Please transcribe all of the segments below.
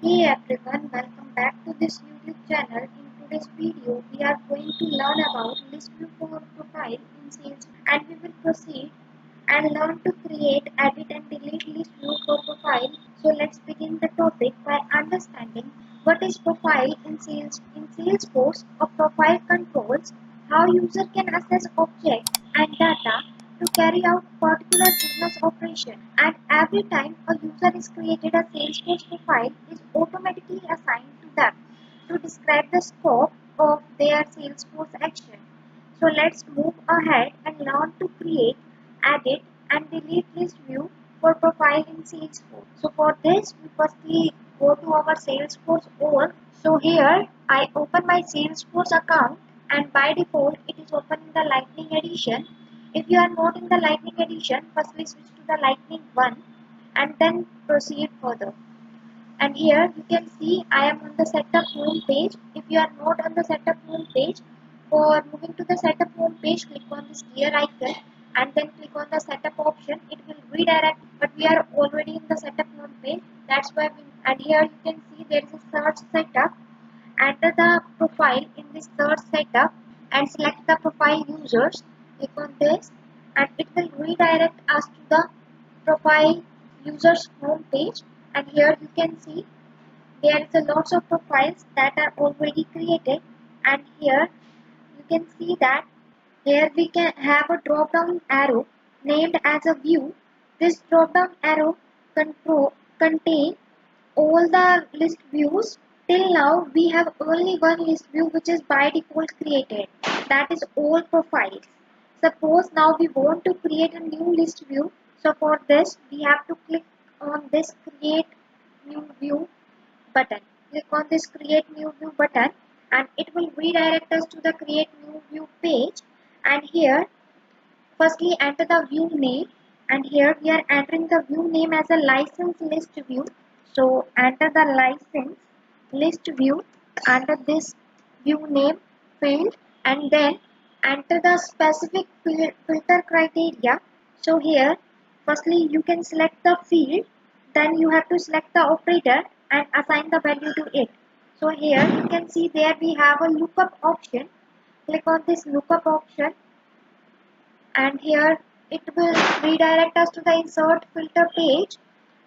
Hey everyone, welcome back to this YouTube channel. In today's video, we are going to learn about list view for profile in Salesforce, and we will proceed and learn to create, edit and delete list view for profile. So let's begin the topic by understanding what is profile in Salesforce. A profile controls how user can access objects and data to carry out particular business operation, and every time a user is created, a Salesforce profile is automatically assigned to them to describe the scope of their Salesforce action. So let's move ahead and learn to create, edit and delete list view for profile in Salesforce. So for this, we firstly go to our Salesforce org. So here I open my Salesforce account, and by default it is open in the Lightning edition. If you are not in the Lightning edition, firstly switch to the Lightning 1 and then proceed further. And here you can see I am on the setup home page. If you are not on the setup home page, for moving to the setup home page, click on this gear icon and then click on the setup option. It will redirect, but we are already in the setup home page. That's why and here you can see there is a search setup. Enter the profile in this search setup and select the profile users. Click on this and it will redirect us to the profile users home page. And here you can see there is a lots of profiles that are already created, and here you can see that here we can have a drop down arrow named as a view. This drop down arrow contain all the list views. Till now we have only one list view which is by default created, that is all profiles. Suppose now we want to create a new list view, so for this we have to click on this create new view button. Click on this create new view button and it will redirect us to the create new view page. And here firstly enter the view name, and here we are entering the view name as a license list view. So enter the license list view under this view name field, and then enter the specific filter criteria. So here firstly you can select the field, then you have to select the operator and assign the value to it. So here you can see there we have a lookup option. Click on this lookup option and here it will redirect us to the insert filter page,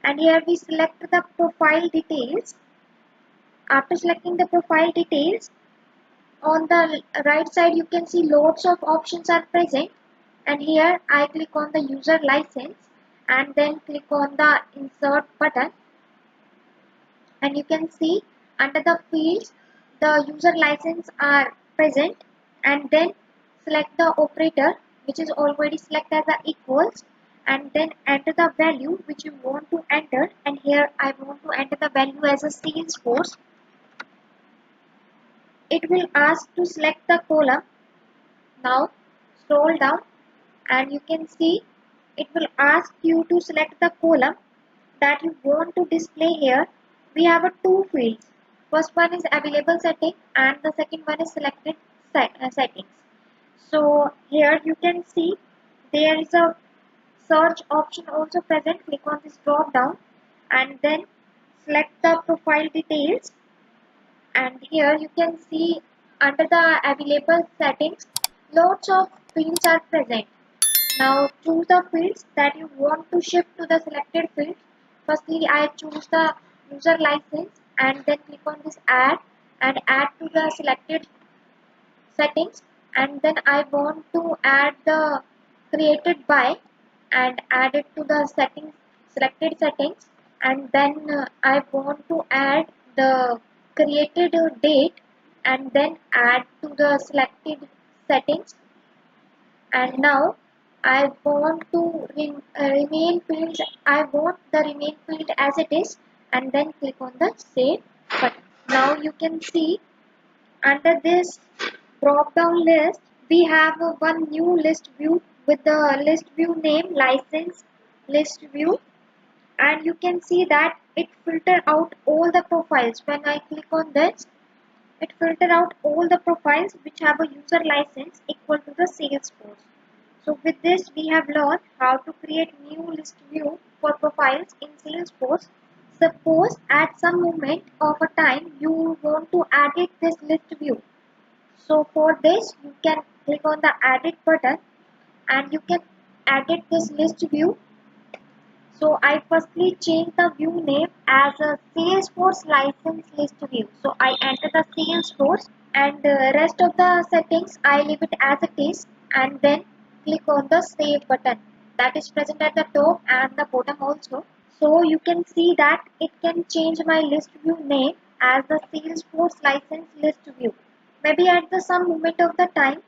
and here we select the profile details. After selecting the profile details, on the right side you can see lots of options are present, and here I click on the user license and then click on the insert button, and you can see under the fields the user license are present, and then select the operator which is already selected as the equals, and then enter the value which you want to enter, and here I want to enter the value as a Salesforce. It will ask to select the column. Now scroll down and you can see it will ask you to select the column that you want to display. Here we have a two fields. First one is available setting and the second one is selected settings. So here you can see there is a search option also present. Click on this drop down and then select the profile details, and here you can see under the available settings lots of fields are present. Now choose the fields that you want to shift to the selected field. Firstly, I choose the user license and then click on this add and add to the selected settings, and then I want to add the created by and add it to the settings selected settings, and then I want to add the created date and then add to the selected settings. And now I want to remain fields. I want the remain field as it is, and then click on the save button. Now you can see under this drop down list we have one new list view with the list view name license list view, and you can see that it filter out all the profiles. When I click on this, it filter out all the profiles which have a user license equal to the Salesforce. So with this we have learned how to create new list view for profiles in Salesforce. Suppose at some moment of a time you want to edit this list view. So for this you can click on the edit button and you can edit this list view. So I firstly change the view name as a Salesforce license list view. So I enter the Salesforce and rest of the settings I leave it as it is and then click on the save button that is present at the top and the bottom also. So you can see that it can change my list view name as the Salesforce license list view. Maybe at the some moment of the time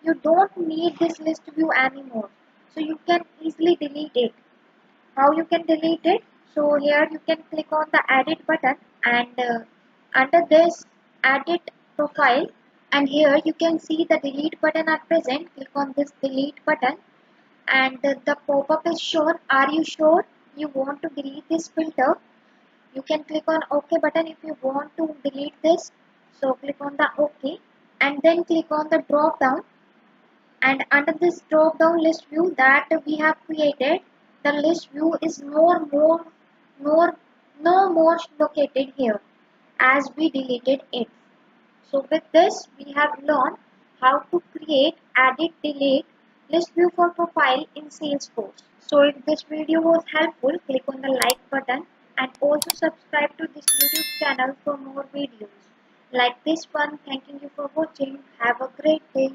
you don't need this list view anymore. So you can easily delete it. How you can delete it? So here you can click on the edit button and under this edit profile and here you can see the delete button are present. Click on this delete button and the pop-up is shown. Are you sure you want to delete this filter? You can click on OK button if you want to delete this. So click on the OK and then click on the drop down and under this drop down list view that we have created, the list view is more no more located here as we deleted it. So with this we have learned how to create, edit, delete list view for profile in Salesforce. So if this video was helpful, click on the like button and also subscribe to this YouTube channel for more videos like this one. Thanking you for watching. Have a great day.